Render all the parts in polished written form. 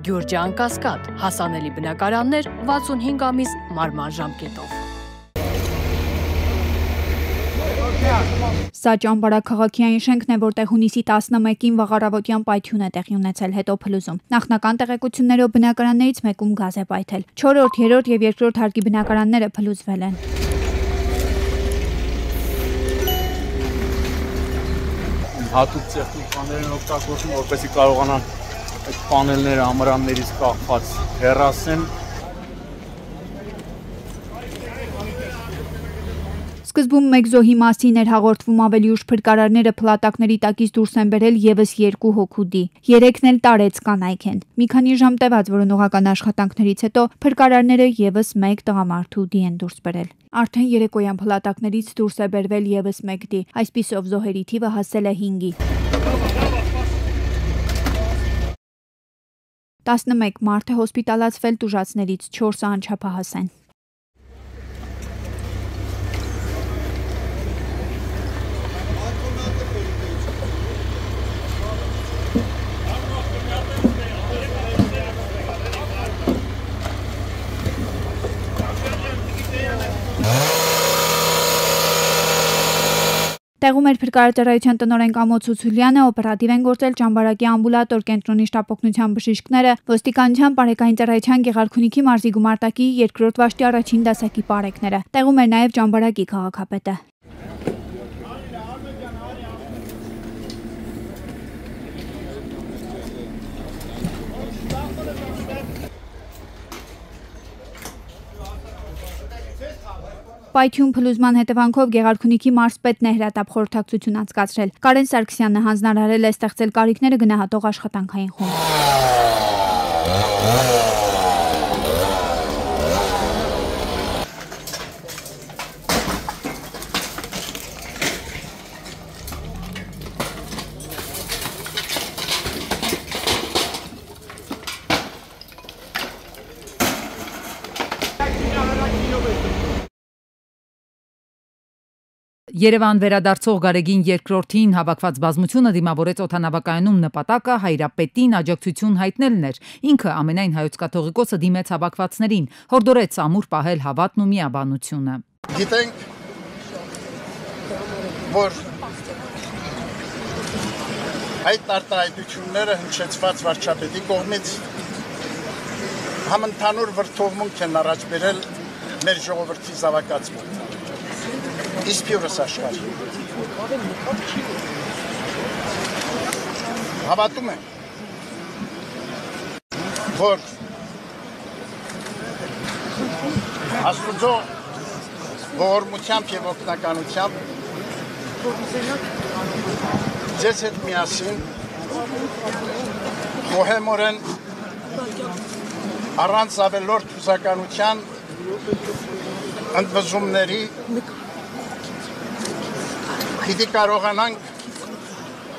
Գյուրջան Կասկադ, հասանելի բնակարաններ 65 ամիս մարման ժամկետով։ Սա ճամբարաքաղաքային շենքն է, որտեղ հունիսի 11-ին վաղ-առավոտյան պայթյուն է տեղի ունեցել, հետո փլուզում։ Նախնական տեղեկություններով բնակարաններից մեկում գազ է պայթել։ 4-րդ, 3-րդ եւ 2-րդ հարկի բնակարանները փլուզվել են։ Հատուկ տեխնիկաներ են օգտագործում, որպեսզի կարողանան այդ պանելները ամրաններից կախված հեռացնեն։ Սկզբում մեկ զոհի մասին էր հաղորդվում, ավելի ուշ փրկարարները փլատակների տակից դուրս են բերել եւս 2 հոգուդի։ 3-ն էլ տարեց կանայք են։ Մի քանի ժամ տևած որոնողական աշխատանքներից հետո փրկարարները եւս 1 տղամարդու դի են դուրս բերել։ Արդեն երեկոյան փլատակներից դուրս է բերվել եւս 1 դի։ Այսպիսով զոհերի թիվը հասել է 5-ի։ 11 մարդ է հոսպիտալացվել, տուժածներից 4-ը անչափահաս են։ Տեղում էր փրկարարծառայության տնօրեն Կամո Ցուցուլյանը, օպերատիվ են գործել ճամբարակի ամբուլատոր կենտրոնի շտապօգնության բժիշկները, ոստիկանության բարեկային ծառայության Գեղարքունիքի մարզի գումարտակի 2-րդ վաշտի առաջին դասակի պարեկները։ Տեղում էր նաև ճամբարակի քաղաքապետը։ Պայթյուն փլուզման հետևանքով Գեղարքունիքի մարզպետն է հրատապ խորհրդակցություն անցկացրել։ Կարեն Սարգսյանը հանձնարարել է ստեղծել կարիքները գնահատող աշխատանքային խումբ։ Երևան վերադարձող Գարեգին երկրորդին հավաքված բազմությունը դիմավորեց օդանավակայանում նպատակը հայրապետին աջակցություն հայտնելն էր։ Ինքը ամենայն հայոց կաթողիկոսը դիմեց հավաքվածներին, հորդորեց ամուր պահել հավատն ու միաբանությունը։ Գիտենք, որ այդ արտահայտությունները հնչեցված վարչապետի կողմից համընդհանուր վրդովմունք են առաջ բերել մեր ժողովրդի զավակացման։ Իսպյուրս աշխարհի։ Հավատում եմ, որ Աստուծո ողորմությամբ եւ օգնականությամբ ձեզ հետ միասին մոհեմորեն առանց ավելորդ հուսականության ընդվզումների Պիտի կարողանանք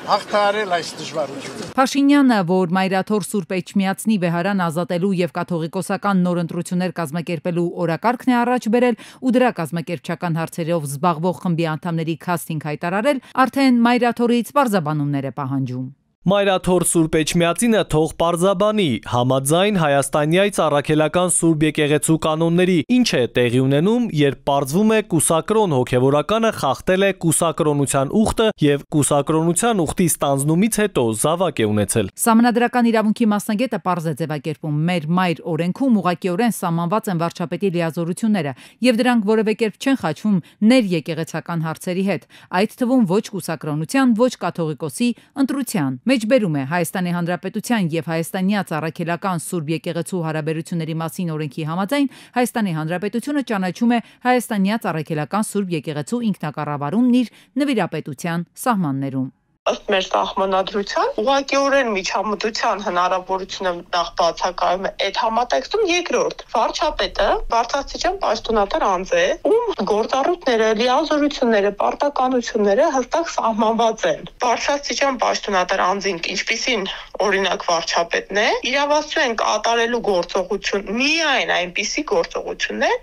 հաղթահարել այս դժվարությունը։ Փաշինյանը, որ Մայրաթոր Սուրբ Էջմիածնի վեհարան ազատելու եւ կաթողիկոսական նոր ընտրություններ կազմակերպելու օրակարգն է առաջ բերել ու դրա կազմակերպչական հարցերով զբաղվող խմբի անդամների քաստինգ հայտարարել, արդեն Մայրաթորից պարզաբանումներ է պահանջում։ Մայրաթոր Սուրբ Էջմիածինը թող պարզաբանի համաձայն հայաստանյայց առաքելական Սուրբ եկեղեցու կանոնների, ինչ է տեղի ունենում, երբ պարզվում է կուսակրոն հոգևորականը խախտել է կուսակրոնության ուխտը եւ կուսակրոնության ուխտի ստանձնումից հետո զավակ է ունեցել։ Սահմանադրական իրավունքի մասնագետը պարզ է ձևակերպում, մեր մայր օրենքում ուղղակիորեն սահմանված են վարչապետի լիազորությունները եւ դրանք որևէ կերպ չեն խաչվում ներեկեղեցական հարցերի հետ, այդ թվում ոչ կուսակրոնության, ոչ կաթողիկոսի ընտրության։ Մեջբերում է Հայաստանի Հանրապետության եւ հայաստանյաց առաքելական Սուրբ եկեղեցու հարաբերությունների մասին օրենքի համաձայն Հայաստանի Հանրապետությունը ճանաչում է հայաստանյաց առաքելական Սուրբ եկեղեցու ինքնակառավարումն իր նվիրապետության սահմաններում։ Ըստ մեր սահմանադրության ուղղակիորեն միջամտության հնարավորությունը նախ բացակայում է այդ համատեքստում երկրորդ վարչապետը բարձրաստիճան պաշտոնատար անձ է ում գործառույթները, լիազորությունները, պարտականությունները հստակ սահմանված են բարձրաստիճան պաշտոնատար անձին ինչպիսին օրինակ վարչապետն է իրավասու են կատարելու գործողություն միայն այնպիսի գործողություններ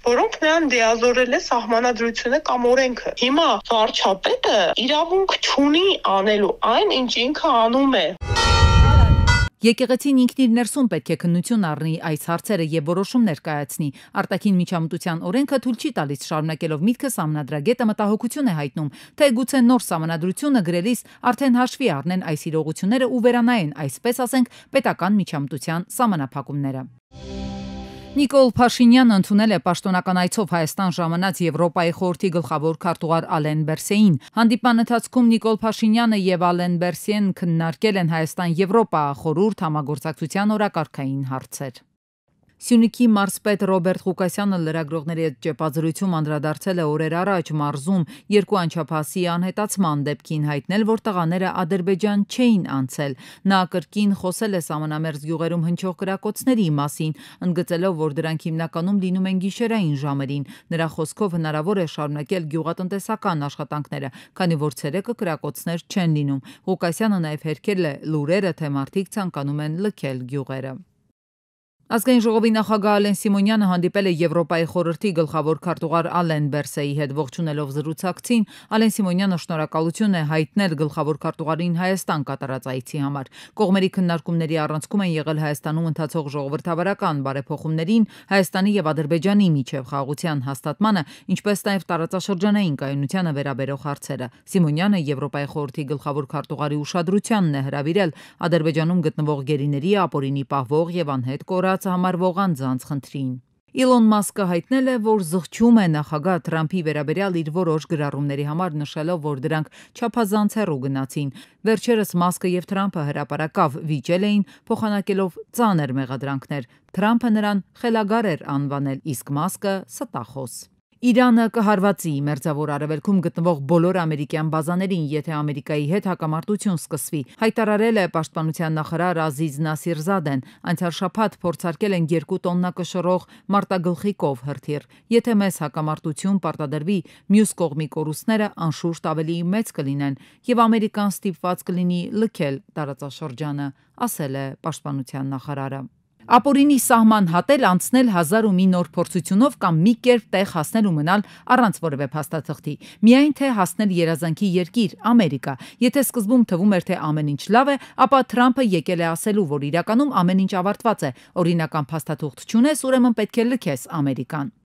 որոնք նրան լիազորել է սահմանադրությունը կամ օրենքը հիմա վարչապետը իրավունք չունի անելու այն, ինչ ինքը անում է։ Եկեղեցին ինքն իր ներսում պետք է քննություն առնի այս հարցերը եւ որոշումներ կայացնի։ Արտաքին միջամտության օրենքը թույլ չի տալիս շարունակելով միտքը սահմանադրագետը մտահոգություն է հայտնում, թե գուցե նոր սահմանադրությունը գրելիս արդեն հաշվի առնեն այս իրողությունները ու վերանայեն, այսպես ասենք, պետական միջամտության սահմանափակումները։ Նիկոլ Փաշինյանը ընդունել է պաշտոնական այցով Հայաստան ժամանած Եվրոպայի խորհրդի գլխավոր քարտուղար Ալեն Բերսեին։ Հանդիպման ընթացքում Նիկոլ Փաշինյանը եւ Ալեն Բերսեն քննարկել են Հայաստան-Եվրոպա խորհուրդ համագործակցության օրակարգային հարցեր։ Սյունիքի մարզպետ Ռոբերտ Ղուկասյանը լրագրողների հետ ճեպազրույցում անդրադարձել է օրեր առաջ մարզում երկու անչափահասի անհետացման դեպքին, հայտնել, որ տղաները Ադրբեջան չէին անցել։ Նա կրկին խոսել է սահմանամերձ գյուղերում հնչող կրակոցների մասին, ընդգծելով, որ դրանք հիմնականում լինում են գիշերային ժամերին։ Նրա խոսքով հնարավոր է շարունակել գյուղատնտեսական աշխատանքները, քանի որ ցերեկը կրակոցներ չեն լինում։ Ղուկասյանը նաև հերքել է լուրերը, թե մարդիկ ցանկանում են լքել գյուղերը։ Ազգային ժողովի նախագահ Ալեն Սիմոնյանը հանդիպել է Եվրոպայի խորհրդի գլխավոր քարտուղար Ալեն Բերսեի հետ, ողջունելով զրուցակցին, Ալեն Սիմոնյանը շնորհակալություն է հայտնել գլխավոր քարտուղարին Հայաստան կատարած այցի համար։ Կողմերի քննարկումների առանցքում են եղել Հայաստանում ընթացող ժողովրդավարական բարեփոխումներին, Հայաստանի եւ Ադրբեջանի միջև խաղաղության հաստատմանը, ինչպես նաև տարածաշրջանային կայունությանը վերաբերող հարցերը։ Սիմոնյանը Եվրոպայի խորհրդի գլխավոր քարտուղարի ուշադրությանն է հրավիրել Ադրբեջանում գտնվող գերիների ապօրինի պահվող եւ անհետ կորած համարվող անձանց խնդրին։ Իլոն Մասկը հայտնել է, որ զղջում է նախագահ Թրամփի վերաբերյալ իր որոշ գրառումների համար, նշելով, որ դրանք չափազանց հեռու գնացին։ Վերջերս Մասկը եւ Թրամփը հրապարակավ վիճել էին, փոխանակելով ծանր մեղադրանքներ։ Թրամփը նրան խելագար էր անվանել, իսկ Մասկը ստախոս։ Իրանը կհարվածի Մերձավոր Արևելքում գտնվող բոլոր ամերիկյան բազաներին, եթե Ամերիկայի հետ հակամարտություն սկսվի, հայտարարել է պաշտպանության նախարար Ազիզ Նասիրզադեն։ Անցյալ շաբաթ փորձարկել են 2 տոննա կշռող մարտագլխիկով հրթիռ։ Եթե մեծ հակամարտություն պարտադրվի, մյուս կողմի կորուստները անշուշտ ավելի մեծ կլինեն եւ Ամերիկան ստիպված կլինի լքել տարածաշրջանը, ասել է պաշտպանության նախարարը։ Ապօրինի սահման հատել, անցնել 1000 ու մի նոր փորձությունով կամ մի կերպ տեղ հասնել ու մնալ առանց որևէ փաստաթղթի։ Միայն թե հասնել երազանքի երկիր, Ամերիկա։ Եթե սկզբում թվում էր, թե ամեն ինչ լավ է, ապա Թրամփը եկել է ասելու, որ իրականում ամեն ինչ ավարտված է։ Օրինական փաստաթուղթ չունես, ուրեմն պետք է լքես Ամերիկան։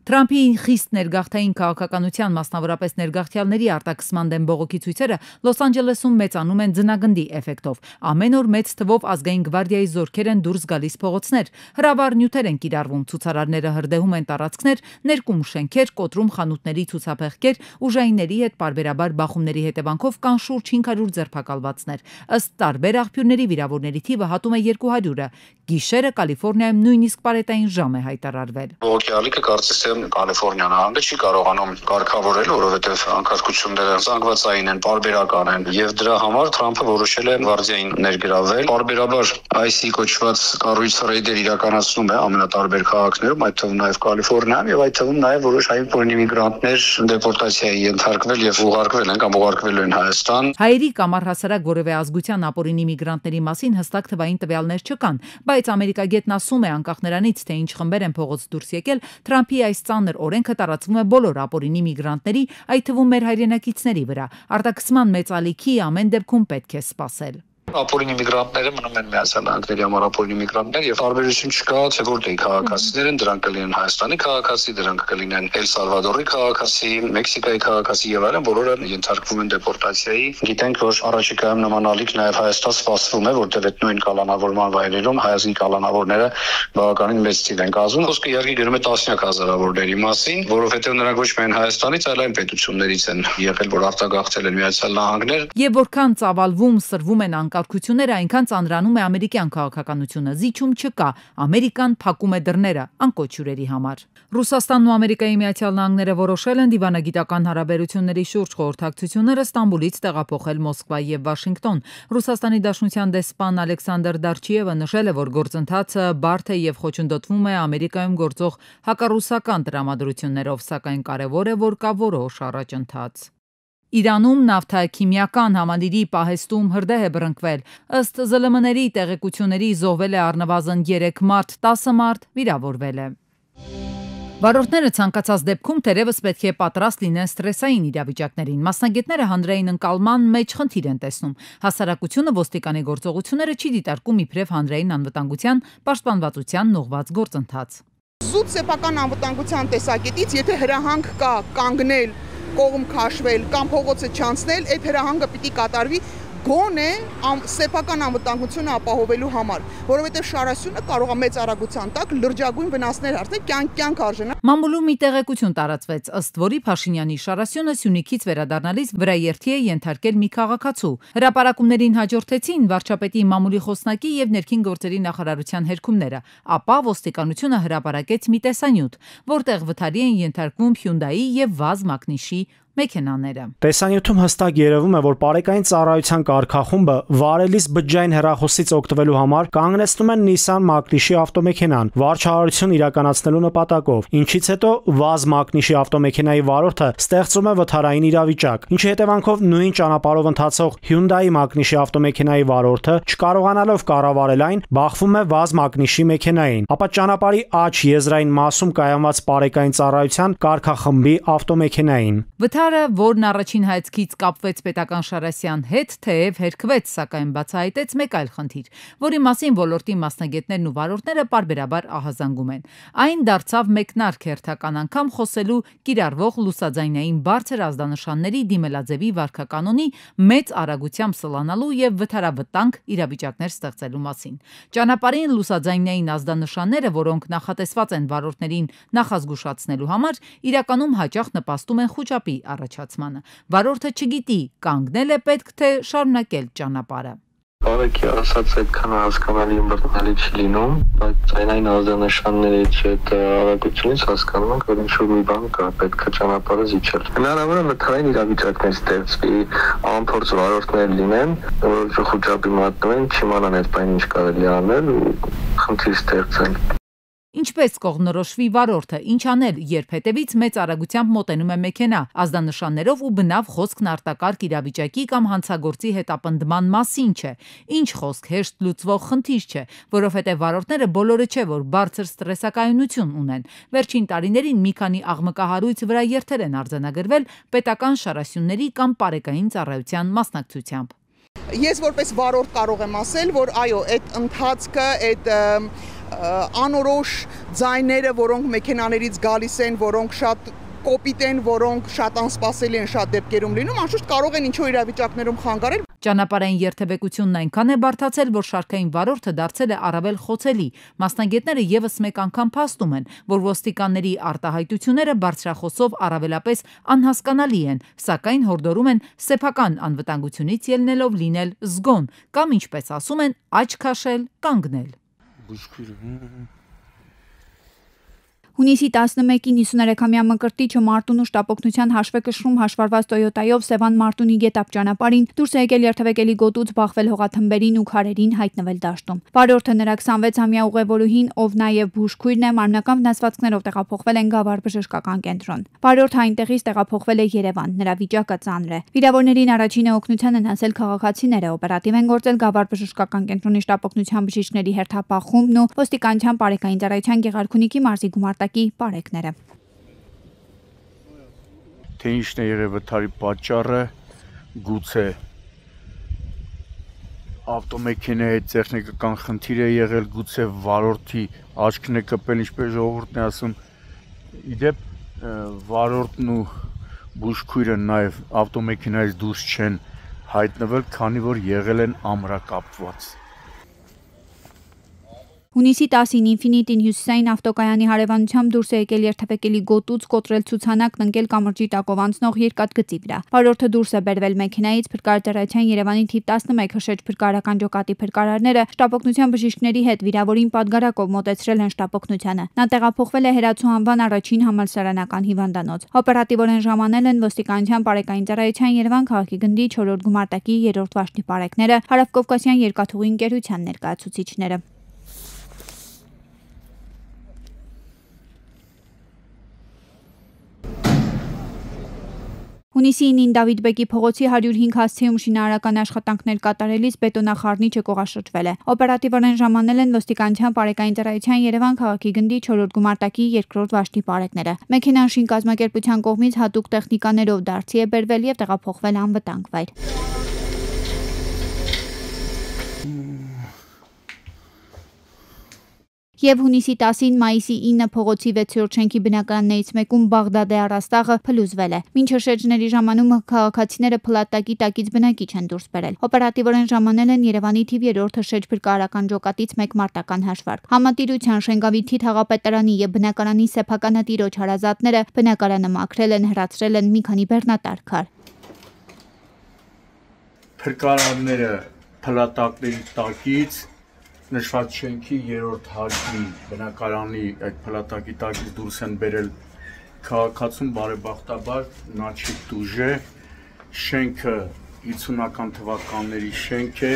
Թրամփի խիստ ներգաղթային քաղաքականության, մասնավորապես ներգաղթյալների արտաքսման դեմ բողոքի ցույցերը Լոս Անջելեսում մեծանում են ձնագնդի էֆեկտով։ Ամեն օր մեծ թվով ազգային գվարդիայի զորքեր են դուրս գալիս փողոցներ, հրավառ նյութեր են կիրառվում, ցուցարարները հրդեհում են տարածքներ, ներկում շենքեր, կոտրում խանութների ցուցափեղկեր, ուժայինների հետ պարբերաբար բախումների հետևանքով կան շուրջ 500 ձերբակալվածներ։ Ըստ տարբեր աղբյուրների վիրավորների թիվը հատում է 200-ը։ Գիշերը Կալիֆոռնիայում նույնիսկ պարետային ժամ է հայտարարվել։ Բողոքի ալիքը կարծես թե Կալիֆոռնիան նահանգը չի կարողանում կարգավորել, որովհետև անկարգությունները զանգվածային են, պարբերական են, եւ դրա համար Թրամփը որոշել է գվարդիային ներգրավել։ Պարբերաբար ICE կոչված կառույց ռեյդեր իրականացնում է ամենատարբեր քաղաքներում, այդ թվում նաեւ Կալիֆոռնիայում եւ այդ թվում նաեւ որոշ հայ իմիգրանտներ դեպորտացիայի ենթարկվել եւ ուղարկվել են կամ ուղարկվելու են Հայաստան։ Հայերի կամ առհասարակ որևէ ազգության ապօրինի իմիգրանտների մասին հստակ թվային տվյալներ չկան, բայց ամերիկագետն ասում է, անկախ նրանից, թե ինչ խմբեր են փողոց դուրս եկել, Թրամփի այս ծանր օրենքը տարածվում է բոլոր ապօրինի միգրանտների, այդ թվում մեր հայրենակիցների վրա։ Արտաքսման մեծ ալիքի ամեն դեպքում պետք է սպասել։ Ապօրինի միգրանտները մնում են Միացյալ Նահանգների համար ապօրինի միգրանտներ եւ տարբերություն չկա, թե որտեղ քաղաքացիներ են, դրանք կլինեն Հայաստանի քաղաքացի, դրանք կլինեն Էլ Սալվադորի քաղաքացի, Մեքսիկայի քաղաքացի եւ այլն, բոլորը ենթարկվում են դեպորտացիայի։ Գիտենք, որ առաջիկայում նման ալիք նաեւ Հայաստան սպասվում է, որտեղ այդ նույն կալանավորման վայրերում հայազգի կալանավորները բավականին մեծ թիվ են կազմում։ Խոսքը իհարկե գրում է տասնյակ հազարավորների մասին, որովհետեւ նրանք ոչ միայն Հայաստանից, այլ այն պետություններից են եղել, որ արտագաղթել են Միացյալ Նահանգներ։ Եվ որքան ծավալվում, սրվում են անկարգությունները, այնքան ծանրանում է ամերիկյան քաղաքականությունը։ Զիջում չկա, Ամերիկան փակում է դռները անկոչ հյուրերի համար։ Ռուսաստանն ու Ամերիկայի Միացյալ Նահանգները որոշել են դիվանագիտական հարաբերությունների շուրջ խորհրդակցությունները Ստամբուլից տեղափոխել Մոսկվա եւ Վաշինգտոն։ Ռուսաստանի Դաշնության դեսպան Ալեքսանդր Դարչիևը նշել է, որ գործընթացը բարդ է եւ խոչընդոտվում է Ամերիկայում գործող հակառուսական տրամադրություններով, սակայն կարեւոր է, որ կա որոշ առաջընթաց։ Իրանում նավթաքիմիական համալիրի պահեստում հրդեհ է բռնկվել։ Ըստ ԶԼՄ-ների տեղեկությունների զոհվել է առնվազն 3 մարդ, 10 մարդ վիրավորվել է։ Վարորդները ցանկացած դեպքում թերևս պետք է պատրաստ լինեն սթրեսային իրավիճակներին։ Մասնագետները հանրային ընկալման մեջ խնդիր են տեսնում։ Հասարակությունը ոստիկանի գործողությունները չի դիտարկում իբրև հանրային անվտանգության պաշտպանվածությանն ուղղված գործընթաց։ Զուտ սեփական անվտանգության տեսակետից, եթե հրահանգ կա կանգնել, կողմ քաշվել կամ փողոցը չանցնել, այդ հրահանգը պիտի կատարվի գոնե սեփական անվտանգությունը ապահովելու համար, որովհետև շարասյունը կարող է մեծ արագության տակ լրջագույն վնասներ հասնել, կյանք արժանա։ Մամուլում մի տեղեկություն տարածվեց, ըստ որի Փաշինյանի շարասյունը Սյունիքից վերադառնալիս վրաերթի է ենթարկել մի քաղաքացու։ Հրապարակումներին հաջորդեցին վարչապետի մամուլի խոսնակի եւ ներքին գործերի նախարարության հերքումները, ապա ոստիկանությունը հրապարակեց մի տեսանյութ, որտեղ վթարի են ենթարկվում Hyundai եւ Vaz Machnish-ի մեքենաները։ Տեսանյութում հստակ երևում է, որ բարեկային ծառայության կարգախումբը վարելիս բջջային հեռախոսից օգտվելու համար կանգնեցնում են Nissan Machnish-ի ավտոմեքենան վարչահարություն իրականացնելու նպատակով, ինչից հետո Vaz Machnish-ի ավտոմեքենայի վարորդը ստեղծում է վթարային իրավիճակ, ինչի հետևանքով նույն ճանապարհով ընթացող Hyundai Machnish-ի ավտոմեքենայի վարորդը, չկարողանալով կառավարել այն, բախվում է Vaz Machnish-ի մեքենային, ապա ճանապարհի աջ եզրային մասում կայանված բարեկային ծառայության կարգախմբի ավտոմեքենային։ Վթարը, որն առաջին հայացքից կապվեց պետական Շարասյան հետ, թեև հերքվեց, սակայն բացահայտեց մեկ այլ խնդիր, որի մասին ոլորտի մասնագետներն ու վարորդները պարբերաբար ահազանգում են։ Այն դարձավ մեկնարկ հերթական անգամ խոսելու կիրառվող լուսաձայնային բարձր ազդանշանների դիմելաձևի վարքականոնի մեծ արագությամբ սլանալու եւ վթարավտանգ իրավիճակներ ստեղծելու մասին։ Ճանապարհին լուսաձայնային ազդանշանները, որոնք նախատեսված են վարորդներին նախազգուշացնելու համար, իրականում հաճախ նպաստում են խուճապի առաջացմանը։ Վարորդը չգիտի կանգնել է պետք թե շարունակել ճանապարհը։ Բարեկի ասած այդքան հասկանալի ու մտածելի չի լինում, բայց այն ազդանշաններից այդ արագությունից հասկանում ենք, որ ինչ-որ մի բան կա, պետք է ճանապարհը զիջել։ Հնարավոր է վթարային իրավիճակներ ստեղծվի, անփորձ վարորդներ լինեն, որ խուճապի մատնեն, չիմանան այդ բանը ինչ կարելի անել ու խնդիր ստեղծել։ Ինչպես կողմնորոշվի վարորդը, ինչ անել, երբ հետևից մեծ արագությամբ մոտենում է մեքենա, ազդանշաններով ու բնավ խոսքն արտակարգ իրավիճակի կամ հանցագործի հետապնդման մասին չէ, ինչ խոսք հեշտ լուծվող խնդիր չէ, որովհետև վարորդները բոլորը չէ, որ բարձր ստրեսակայունություն ունեն։ Վերջին տարիներին մի քանի աղմկահարույց վրաերթեր են արձանագրվել պետական շարասյունների կամ պարեկային ծառայության մասնակցությամբ։ Ես որպես վարորդ կարող եմ ասել, որ այո, այդ ընթացքը, այդ անորոշ ձայները, որոնք մեքենաներից գալիս են, որոնք շատ կոպիտ են, որոնք շատ անսպասելի են շատ դեպքերում լինում, անշուշտ կարող են ինչ-որ իրավիճակներում խանգարել։ Ճանապարհային երթևեկությունն այնքան է բարդացել, որ շարքային վարորդը դարձել է առավել խոցելի։ Մասնագետները եւս մեկ անգամ փաստում են, որ ոստիկանների արտահայտությունները բարձրախոսով առավելապես անհասկանալի են, սակայն հորդորում են սեփական անվտանգությունից ելնելով լինել զգոն կամ ինչպես ասում են, աչք քաշել, կանգնել։ Հունիսի 11-ին 53-ամյա Մկրտիչը Մարտունու շտապօգնության հաշվեկշռում հաշվառված Տոյոտայով Սևան Մարտունի գետապ ճանապարհին դուրս է եկել երթևեկելի գոտուց բախվել հողաթմբերին ու քարերին հայտնվել դաշտում։ Վարորդը նրա 26-ամյա ուղևորուհին, ով նաև բուժքույրն է, մարմնական վնասվածքներով տեղափոխվել են Գավառ բժշկական կենտրոն։ Վարորդը այնտեղից տեղափոխվել է Երևան, նրա վիճակը ծանր է։ Վիրավորներին առաջինը օգնության են հասել քաղաքացիները, օպերատիվ են գործել Գավառ բժշկական կենտրոնի շտապօգնության բժիշկների հերթապահումն ու ոստիկանության պարեկային ծառայության Գեղարքունիքի մարզի գումարտակի պարեկները։ Թե ինչն է եղել վթարի պատճառը, գուցե ավտոմեքենայի տեխնիկական խնդիր է եղել, գուցե վարորդի աչքն է կպել, ինչպես ժողովուրդն է ասում։ Իդեպ վարորդն ու բուժքույրը նաև ավտոմեքենայից դուրս չեն հայտնվել, քանի որ եղել են ամրակապված։ Հունիսի 10-ին Ինֆինիտին հյուսիսային ավտոկայանի հարևանությամբ դուրս է եկել երթևեկելի գոտուց կոտրել ցուցանակն ընկել կամրջի տակով անցնող երկաթգծի վրա։ Վարորդը դուրս է բերվել մեքենայից, փրկարարության Երևանի թիվ 11 հրշեջ փրկարարական ջոկատի փրկարարները շտապօգնության բժիշկների հետ վիրավորին պատգարակով մոտեցրել են շտապօգնությանը։ Նա տեղափոխվել է Հերացու անվան առաջին համալսարանական հիվանդանոց։ Օպերատիվորեն ժամանել են ոստիկանության պարեկային ծառայության Երևան քաղաքի գնդի 4-րդ գումարտակի 3-րդ վաշտի պարեկները, Հարավկովկասյան երկաթուղի ընկերության ներկայացուցիչները։ Հունիսի 9-ին Դավիթ-բեկի փողոցի 105 հասցեում շինարարական աշխատանքներ կատարելիս բետոնախառնիչը կողաշրջվել է։ Օպերատիվորեն ժամանել են ոստիկանության Պարեկային ծառայության Երևան քաղաքի գնդի 4-րդ գումարտակի 2-րդ վաշտի պարեկները։ Մեքենան շին կազմակերպության կողմից հատուկ տեխնիկաներով դարձի է բերվել եւ տեղափոխվել անվտանգ վայր։ Եվ հունիսի 10-ին մայիսի 9 փողոցի 6-րդ շենքի բնակարաններից մեկում Բաղդադե առաստաղը փլուզվել է։ Մինչ շրջների ժամանումը քաղաքացիները փլատակի տակից բնակիչ են դուրս բերել։ Օպերատիվորեն ժամանել են Երևանի թիվ 3-րդ շրջփրկարարական ջոկատից 1 մարտական հաշվարկ։ Համատիրության Շենգավիթի թաղապետարանի եւ բնակարանի սեփականատիրոջ հարազատները բնակարանը մաքրել են, հրացրել են մի քանի բեռնատար քար։ Փրկարարները փլատակների տակից նշված շենքի 3-րդ հարկի բնակարանի այդ փլատակի տակից դուրս են բերել քաղաքացուն բարեբախտաբար նա չի դուժե շենքը 50-ական թվականների շենք է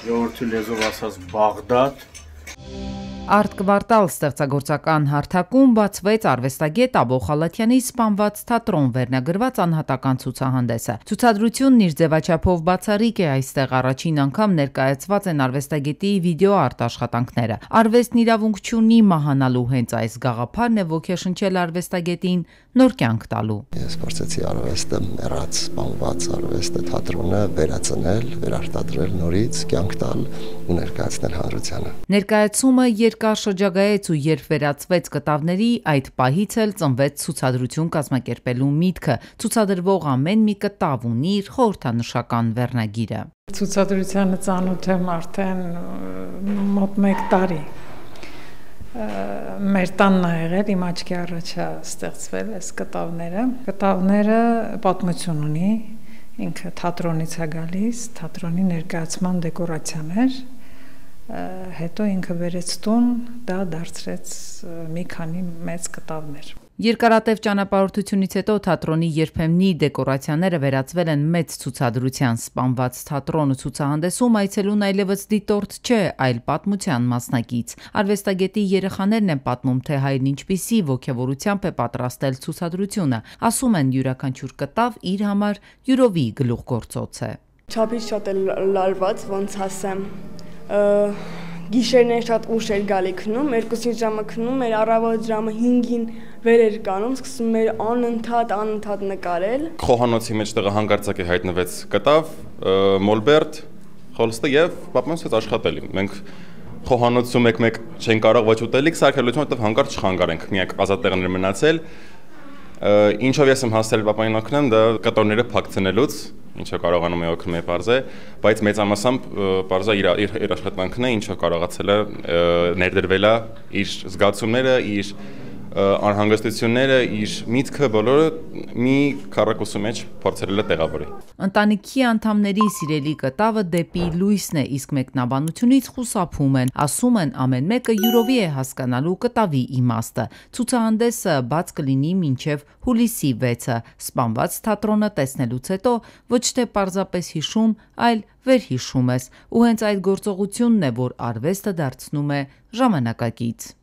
ժողովրդի լեզվով ասած Բաղդադ Արտկվարտալ ստեղծագործական հարթակում բացվեց արվեստագետ Աբո Խալաթյանի սպանված թատրոն վերնագրված անհատական ցուցահանդեսը։ Ցուցադրությունն իր ձևաչափով բացառիկ է, այստեղ առաջին անգամ ներկայացված են արվեստագետի վիդեոարտ աշխատանքները։ Արվեստն իրավունք չունի մահանալու, հենց այս գաղափարն է ոգեշնչել արվեստագետին նոր կյանք տալու։ Ես փորձեցի արվեստը մեռած, սպանված արվեստը թատրոնը վերածնել, վերարտադրել նորից, կյանք տալ ու ներկայացնել հանրությանը։ Ներկայացումը երկար շրջագայեց ու երբ վերածվեց կտավների, այդ պահից էլ ծնվեց ցուցադրություն կազմակերպելու միտքը։ Ցուցադրվող ամեն մի կտավ ունի իր խորհրդանշական վերնագիրը։ Ցուցադրությանը ծանոթ եմ արդեն մոտ 1 տարի։ Մեր տանն ա եղել, իմ աչքի առաջ է ստեղծվել այս կտավները պատմություն ունի, ինքը թատրոնից է գալիս, թատրոնի ներկայացման դեկորացիաներ, հետո ինքը վերեց տուն, դա դարձրեց մի քանի մեծ կտավներ։ Երկարատև ճանապարհորդությունից հետո թատրոնի երբեմնի դեկորացիաները վերածվել են մեծ ցուցադրության սպանված թատրոնը ցուցահանդեսում այցելուն այլևս դիտորդ չէ, այլ պատմության մասնակից։ Արվեստագետի երեխաներն են պատմում, թե հայրն ինչպիսի ոգևորությամբ է պատրաստել ցուցադրությունը։ Ասում են յուրաքանչյուր կտավ իր համար յուրովի գլուխգործոց է։ Չափից շատ է լարված, ոնց ասեմ։ Գիշերն շատ ուշ էր գալի քնում, 2 ժամը քնում էր, առավոտ ժամը 5-ին վեր էր կանում, սկսում էր անընդհատ նկարել։ Խոհանոցի մեջտեղը հանկարծակի հայտնվեց կտավ, մոլբերտ, խոլստը եւ պապանցած աշխատելի։ Մենք խոհանոցում մեկ չեն կարող ոչ ուտելիք սարքել, որովհետեւ հանկարծ չխանգարենք, միակ ազատ տեղներ մնացել։ Ինչով ես եմ հասել պապային օգնեմ, դա կտորները փակցնելուց, ինչը կարողանում է օգնում է parze, բայց մեծամասամբ parze իր աշխատանքն է, ինչը կարողացել է ներդրվել է իր զգացումները, իր անհանգստությունները, իր միտքը բոլորը մի քառակուսու մեջ փորձել է տեղավորել։ Ընտանիքի անդամների սիրելի կտավը դեպի լույսն է, իսկ մեկնաբանությունից խուսափում են, ասում են ամեն մեկը յուրովի է հասկանալու կտավի իմաստը։ Ցուցահանդեսը բաց կլինի մինչև հուլիսի 6-ը։ Սպանված թատրոնը տեսնելուց հետո ոչ թե պարզապես հիշում, այլ վերհիշում ես, ու հենց այդ գործողությունն է, որ արվեստը դարձնում է ժամանակակից։